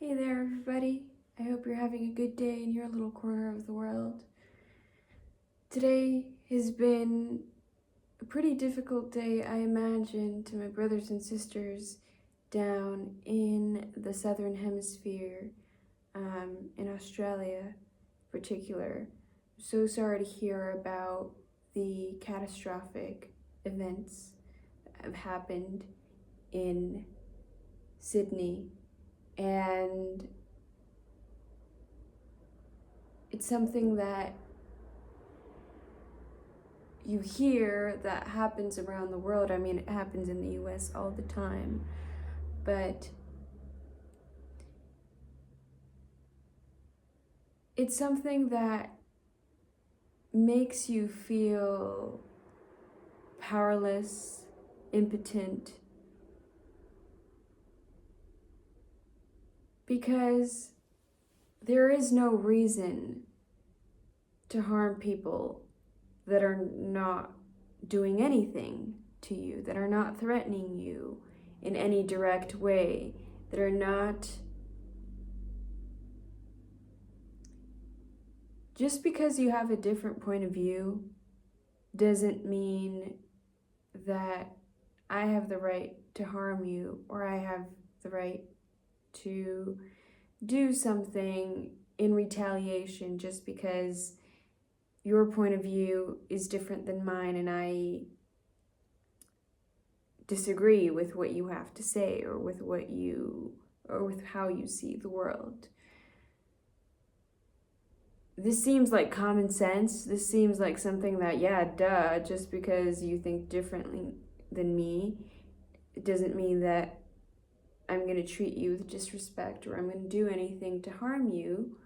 Hey there, everybody. I hope you're having a good day in your little corner of the world. Today has been a pretty difficult day, I imagine, to my brothers and sisters down in the southern hemisphere, in Australia in particular. I'm so sorry to hear about the catastrophic events that have happened in Sydney, and it's something that you hear that happens around the world. I mean, it happens in the US all the time, but it's something that makes you feel powerless, impotent, because there is no reason to harm people that are not doing anything to you, that are not threatening you in any direct way, that are not... Just because you have a different point of view doesn't mean that I have the right to harm you, or I have the right to do something in retaliation just because your point of view is different than mine and I disagree with what you have to say or with how you see the world. This seems like common sense. This seems like something that, yeah, duh, just because you think differently than me, it doesn't mean that I'm going to treat you with disrespect or I'm going to do anything to harm you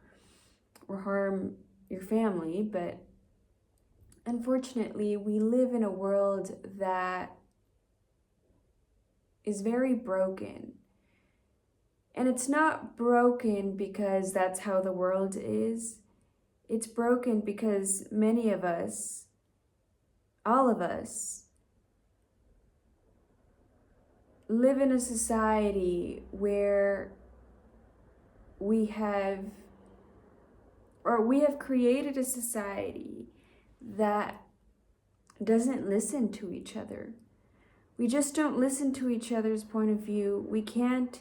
or harm your family. But unfortunately, we live in a world that is very broken. And it's not broken because that's how the world is. It's broken because many of us, all of us, live in a society where we have created a society that doesn't listen to each other. We just don't listen to each other's point of view. We can't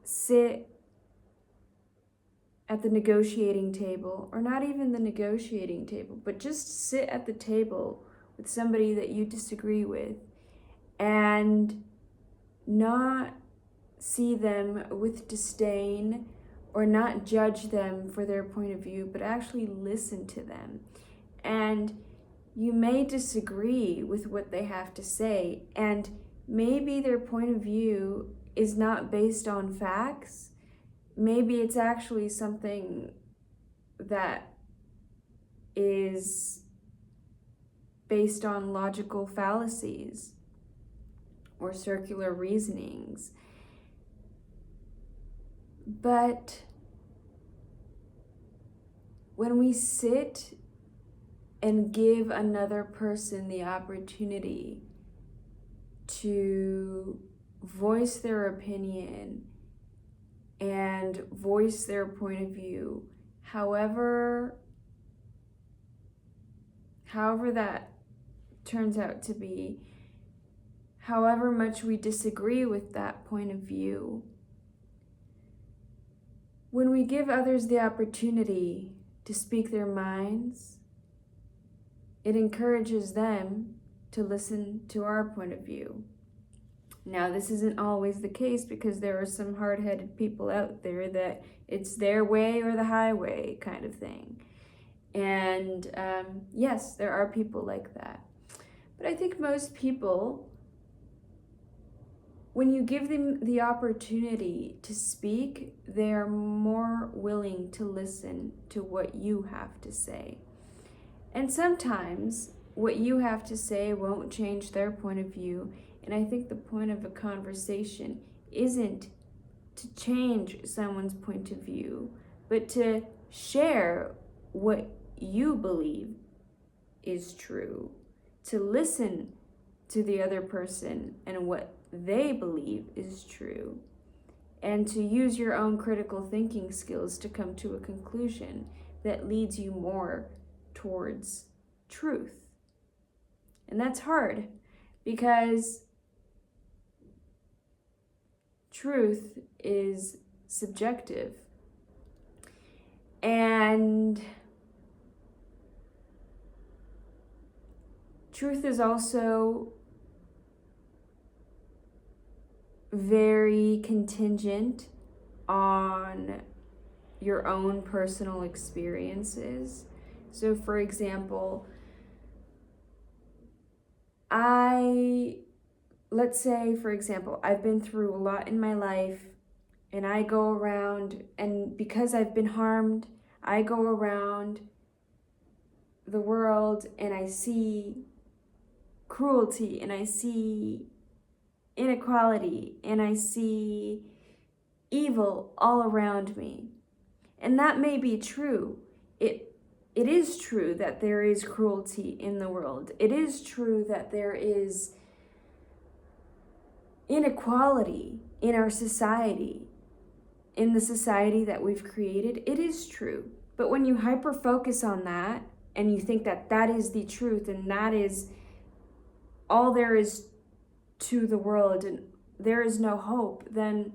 sit at the negotiating table, or not even the negotiating table, but just sit at the table with somebody that you disagree with and not see them with disdain or not judge them for their point of view, but actually listen to them. And you may disagree with what they have to say, and maybe their point of view is not based on facts. Maybe it's actually something that is based on logical fallacies or circular reasonings. But when we sit and give another person the opportunity to voice their opinion and voice their point of view, however that turns out to be, however much we disagree with that point of view, when we give others the opportunity to speak their minds, it encourages them to listen to our point of view. Now, this isn't always the case because there are some hard-headed people out there that it's their way or the highway kind of thing. And yes, there are people like that. But I think most people, when you give them the opportunity to speak, they are more willing to listen to what you have to say. And sometimes what you have to say won't change their point of view. And I think the point of a conversation isn't to change someone's point of view, but to share what you believe is true, to listen to the other person and what they believe is true. and to use your own critical thinking skills to come to a conclusion that leads you more towards truth. And that's hard because truth is subjective. And truth is also very contingent on your own personal experiences. So, for example, let's say, for example, I've been through a lot in my life, and I go around, and because I've been harmed, I go around the world and I see cruelty, and I see inequality, and I see evil all around me. And that may be true. It is true that there is cruelty in the world. It is true that there is inequality in our society, in the society that we've created. It is true. But when you hyper focus on that and you think that that is the truth and that is all there is to the world and there is no hope, then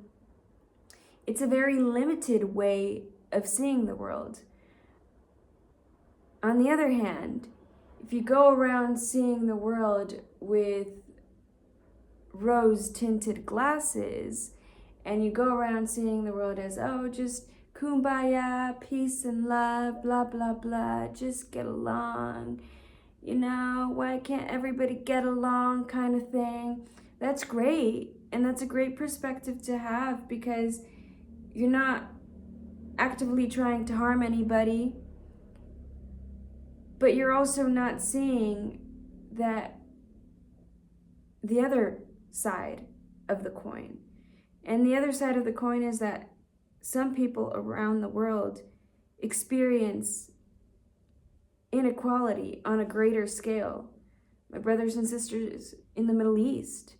it's a very limited way of seeing the world. On the other hand, if you go around seeing the world with rose-tinted glasses, and you go around seeing the world as, oh, just kumbaya, peace and love, blah, blah, blah, just get along, why can't everybody get along kind of thing, that's great. And that's a great perspective to have because you're not actively trying to harm anybody, but you're also not seeing that the other side of the coin. And the other side of the coin is that some people around the world experience inequality on a greater scale. My brothers and sisters in the Middle East,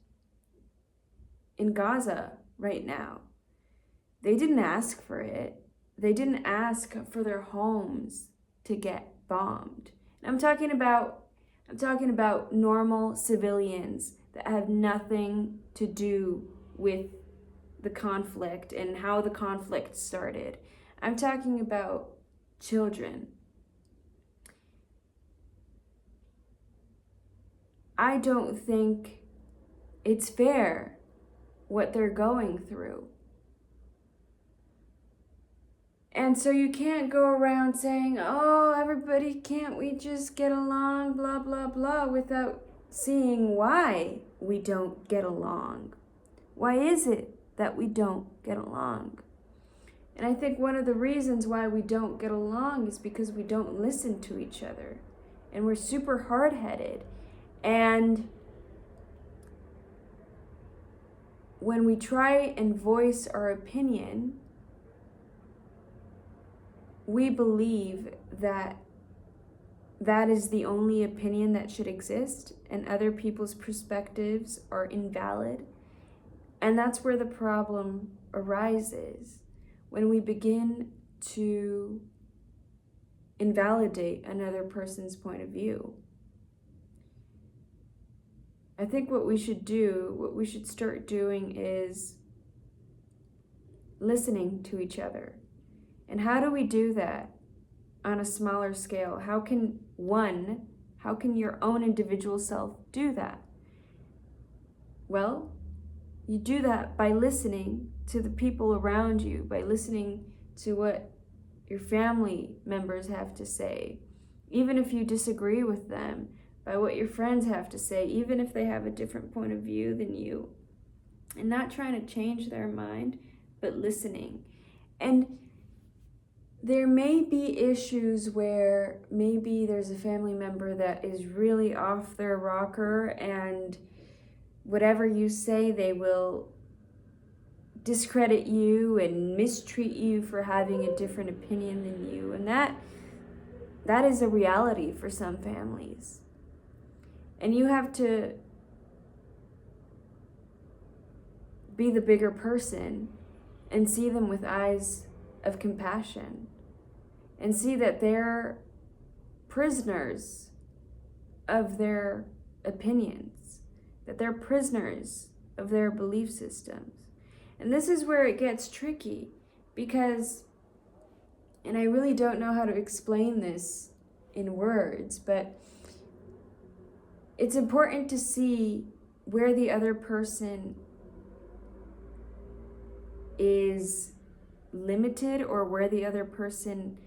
in Gaza right now, they didn't ask for it. They didn't ask for their homes to get bombed. And I'm talking about normal civilians that have nothing to do with the conflict and how the conflict started. I'm talking about children. I don't think it's fair what they're going through. And so you can't go around saying, oh, everybody, can't we just get along, blah, blah, blah, without seeing why we don't get along. Why is it that we don't get along? And I think one of the reasons why we don't get along is because we don't listen to each other. And we're super hard-headed. And when we try and voice our opinion, we believe that that is the only opinion that should exist and other people's perspectives are invalid. And that's where the problem arises, when we begin to invalidate another person's point of view. I think what we should start doing is listening to each other. And how do we do that on a smaller scale? How can your own individual self do that? Well, you do that by listening to the people around you, by listening to what your family members have to say, even if you disagree with them, by what your friends have to say, even if they have a different point of view than you, and not trying to change their mind, but listening. And there may be issues where maybe there's a family member that is really off their rocker, and whatever you say, they will discredit you and mistreat you for having a different opinion than you. And that is a reality for some families. And you have to be the bigger person and see them with eyes of compassion, and see that they're prisoners of their opinions, that they're prisoners of their belief systems. And this is where it gets tricky, because, and I really don't know how to explain this in words, but it's important to see where the other person is limited, or where the other person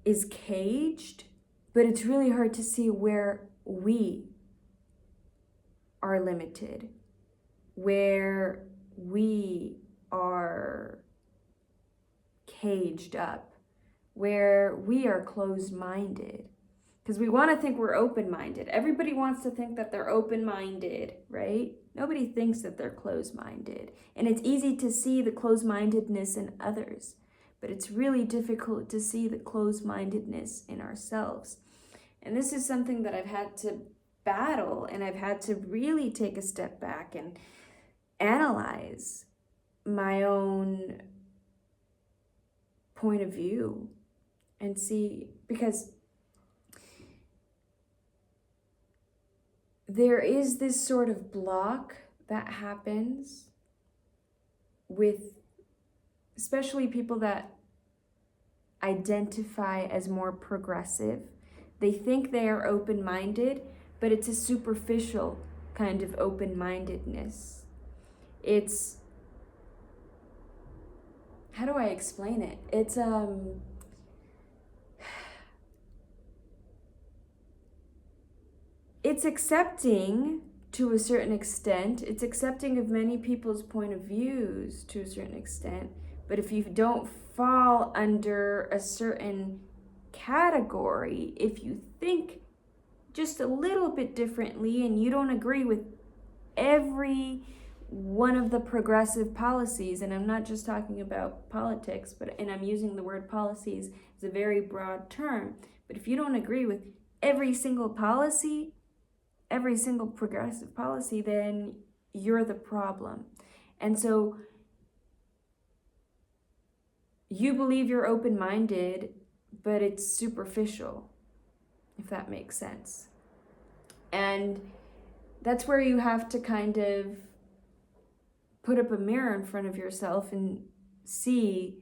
is caged, but it's really hard to see where we are limited, where we are caged up, where we are closed-minded. Because we want to think we're open-minded. Everybody wants to think that they're open-minded, right? Nobody thinks that they're closed-minded. And it's easy to see the closed-mindedness in others, but it's really difficult to see the closed-mindedness in ourselves. And this is something that I've had to battle, and I've had to really take a step back and analyze my own point of view and see, because there is this sort of block that happens with especially people that identify as more progressive. They think they are open-minded, but it's a superficial kind of open-mindedness. It's, how do I explain it? It's accepting to a certain extent. It's accepting of many people's point of views to a certain extent. But if you don't fall under a certain category, if you think just a little bit differently and you don't agree with every one of the progressive policies, and I'm not just talking about politics, and I'm using the word policies as a very broad term, but if you don't agree with every single policy, every single progressive policy, then you're the problem. And so you believe you're open-minded, but it's superficial, if that makes sense. And that's where you have to kind of put up a mirror in front of yourself and see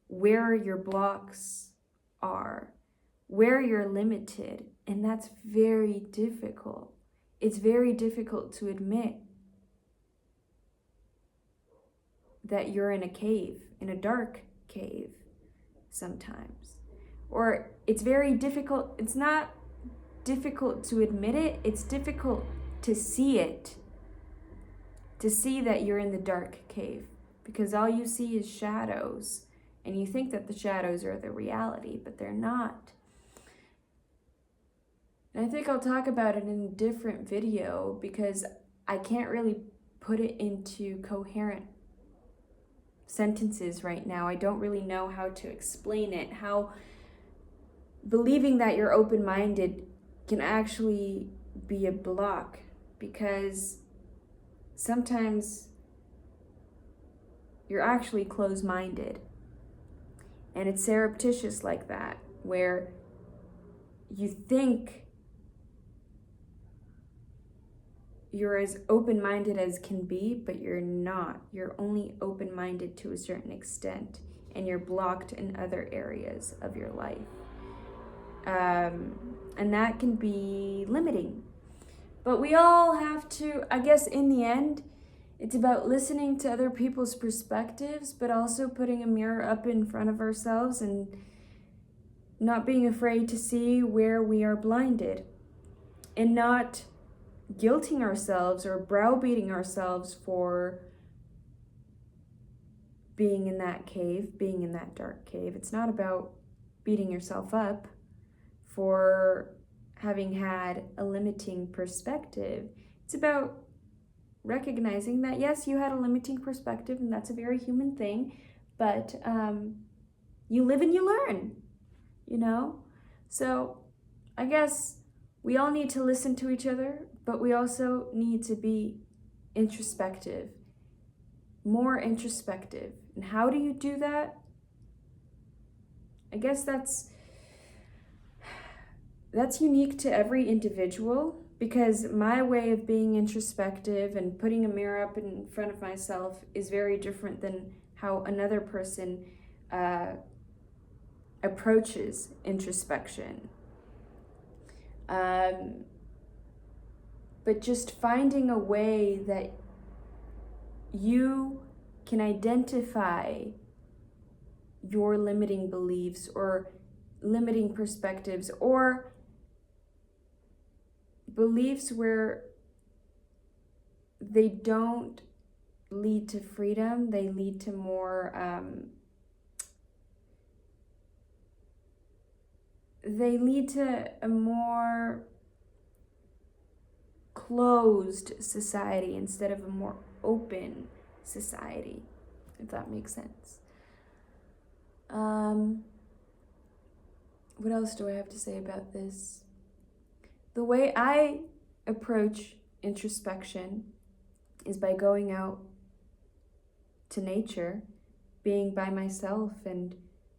where your blocks are, where you're limited. And that's very difficult. It's very difficult to admit that you're in a cave, in a dark cave sometimes. Or it's very difficult, it's not difficult to admit it, it's difficult to see it, to see that you're in the dark cave, because all you see is shadows, and you think that the shadows are the reality, but they're not. And I think I'll talk about it in a different video, because I can't really put it into coherent sentences right now. I don't really know how to explain it, how believing that you're open-minded can actually be a block, because sometimes you're actually closed-minded, and it's surreptitious like that, where you think you're as open-minded as can be, but you're not. You're only open-minded to a certain extent, and you're blocked in other areas of your life. And that can be limiting. But we all have to, I guess in the end, it's about listening to other people's perspectives, but also putting a mirror up in front of ourselves and not being afraid to see where we are blinded, and not guilting ourselves or browbeating ourselves for being in that cave, being in that dark cave. It's not about beating yourself up for having had a limiting perspective. It's about recognizing that, yes, you had a limiting perspective, and that's a very human thing, but you live and you learn, you know? So I guess we all need to listen to each other, but we also need to be introspective more introspective. And how do you do that? I guess that's unique to every individual, because my way of being introspective and putting a mirror up in front of myself is very different than how another person approaches introspection. But just finding a way that you can identify your limiting beliefs or limiting perspectives or beliefs where they don't lead to freedom, they lead to more they lead to a more closed society instead of a more open society, if that makes sense. What else do I have to say about this? The way I approach introspection is by going out to nature, being by myself and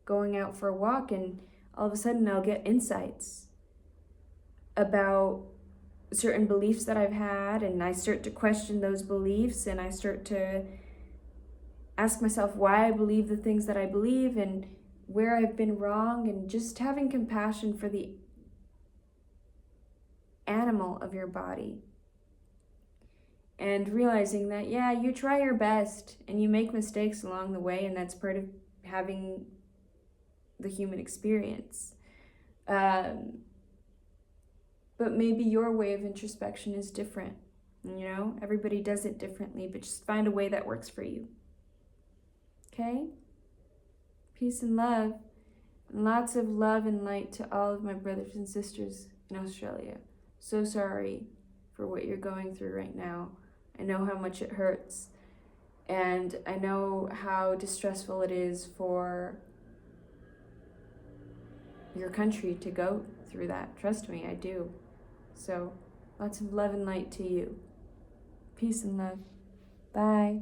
going out for a walk, and all of a sudden I'll get insights about certain beliefs that I've had, and I start to question those beliefs, and I start to ask myself why I believe the things that I believe and where I've been wrong, and just having compassion for the animal of your body. And realizing that, yeah, you try your best and you make mistakes along the way, and that's part of having the human experience. But maybe your way of introspection is different. You know, everybody does it differently, but just find a way that works for you. Okay? Peace and love. And lots of love and light to all of my brothers and sisters in Australia. So sorry for what you're going through right now. I know how much it hurts. And I know how distressful it is for your country to go through that. Trust me, I do. So, lots of love and light to you. Peace and love. Bye.